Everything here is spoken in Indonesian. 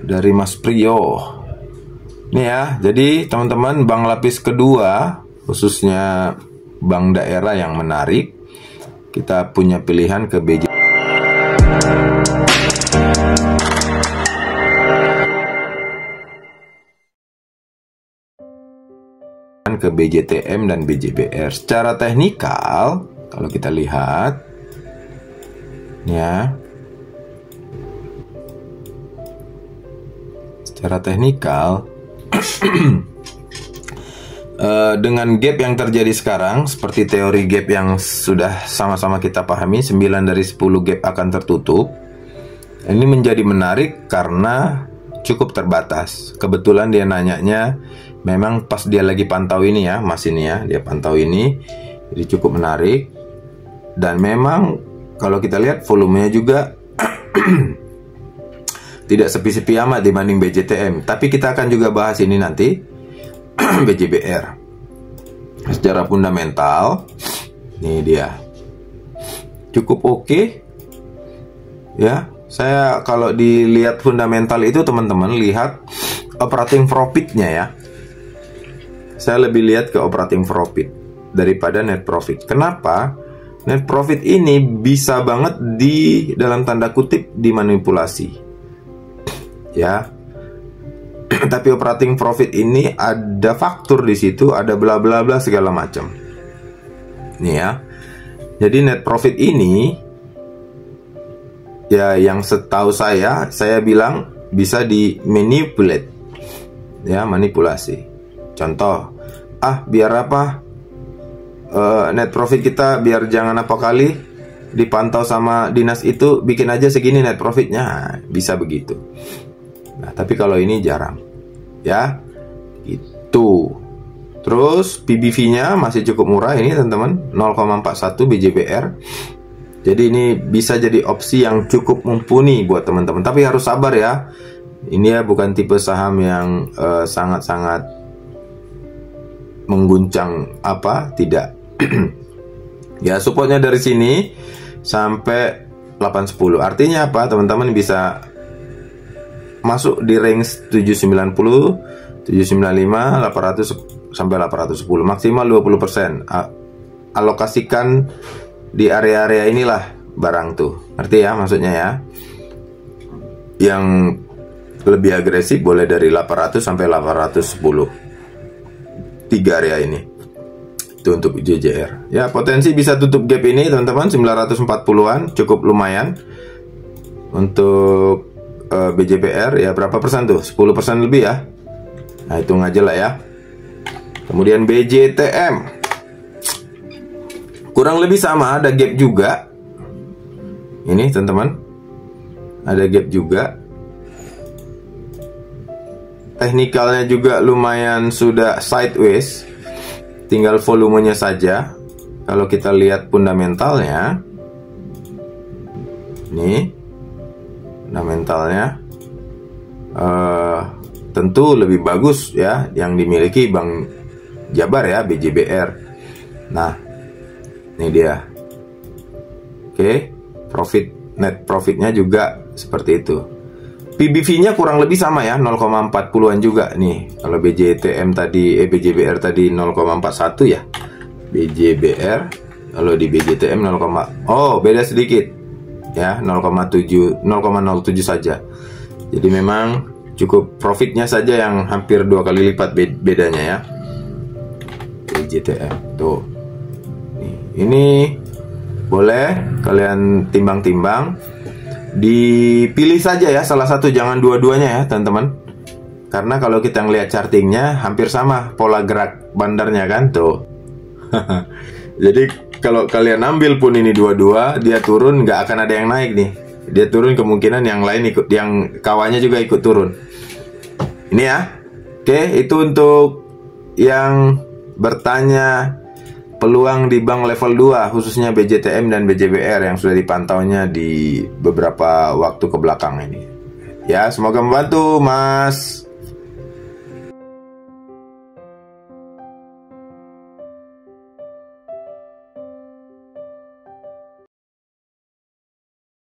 dari Mas Priyo. Nih ya, jadi teman-teman, bank lapis kedua khususnya bank daerah yang menarik, kita punya pilihan ke BJTM dan BJBR. Secara teknikal, kalau kita lihat ya, secara teknikal dengan gap yang terjadi sekarang, seperti teori gap yang sudah sama-sama kita pahami, 9 dari 10 gap akan tertutup. Ini menjadi menarik karena cukup terbatas. Kebetulan dia nanyanya memang pas dia lagi pantau ini ya, Mas ini ya, dia pantau ini, jadi cukup menarik. Dan memang kalau kita lihat volumenya juga tidak sepi-sepi amat dibanding BJTM. Tapi kita akan juga bahas ini nanti. BJBR secara fundamental, ini dia cukup oke ya. Saya kalau dilihat fundamental itu teman-teman, lihat operating profitnya ya. Saya lebih lihat ke operating profit daripada net profit. Kenapa? Net profit ini bisa banget di dalam tanda kutip dimanipulasi ya. Tapi operating profit ini ada faktur di situ, ada bla bla bla segala macam. Nih ya. Jadi net profit ini ya, yang setahu saya bilang bisa di manipulate. Ya, manipulasi. Contoh, biar apa? Net profit kita biar jangan apa kali dipantau sama dinas itu, bikin aja segini net profitnya. Bisa begitu. Nah, tapi kalau ini jarang ya, itu. Terus PBV-nya masih cukup murah ini teman-teman, 0,41 BJBR. Jadi ini bisa jadi opsi yang cukup mumpuni buat teman-teman. Tapi harus sabar ya. Ini ya bukan tipe saham yang sangat-sangat mengguncang tidak. Ya, supportnya dari sini sampai 810. Artinya apa? Teman-teman bisa masuk di range 790, 795, 800 sampai 810, maksimal 20%. Alokasikan di area-area inilah barang tuh. Ngerti ya maksudnya ya? Yang lebih agresif boleh dari 800 sampai 810. 3 area ini. Itu untuk JJR. Ya, potensi bisa tutup gap ini teman-teman, 940-an, cukup lumayan. Untuk BJBR ya berapa persen tuh? 10% lebih ya. Nah, hitung aja lah ya. Kemudian BJTM kurang lebih sama, ada gap juga. Ini teman-teman, ada gap juga. Teknikalnya juga lumayan sudah sideways. Tinggal volumenya saja. Kalau kita lihat fundamentalnya, nih fundamentalnya tentu lebih bagus ya yang dimiliki Bank Jabar ya, BJBR. Nah, ini dia. Oke, net profitnya juga seperti itu. PBV-nya kurang lebih sama ya, 0,40-an juga nih. Kalau BJTM tadi, BJBR tadi 0,41 ya. BJBR, kalau di BJTM 0, beda sedikit. Ya, 0,07 saja. Jadi memang cukup profitnya saja yang hampir 2 kali lipat bedanya ya. BJTM tuh. Ini boleh kalian timbang-timbang. Dipilih saja ya salah satu, jangan dua-duanya ya teman-teman. Karena kalau kita ngelihat chartingnya hampir sama pola gerak bandarnya kan tuh. Jadi kalau kalian ambil pun ini dua-dua, dia turun nggak akan ada yang naik nih. Dia turun, kemungkinan yang lain ikut, yang kawannya juga ikut turun. Ini ya. Oke, itu untuk yang bertanya peluang di bank level 2 khususnya BJTM dan BJBR yang sudah dipantaunya di beberapa waktu ke belakang ini. Ya, semoga membantu, Mas.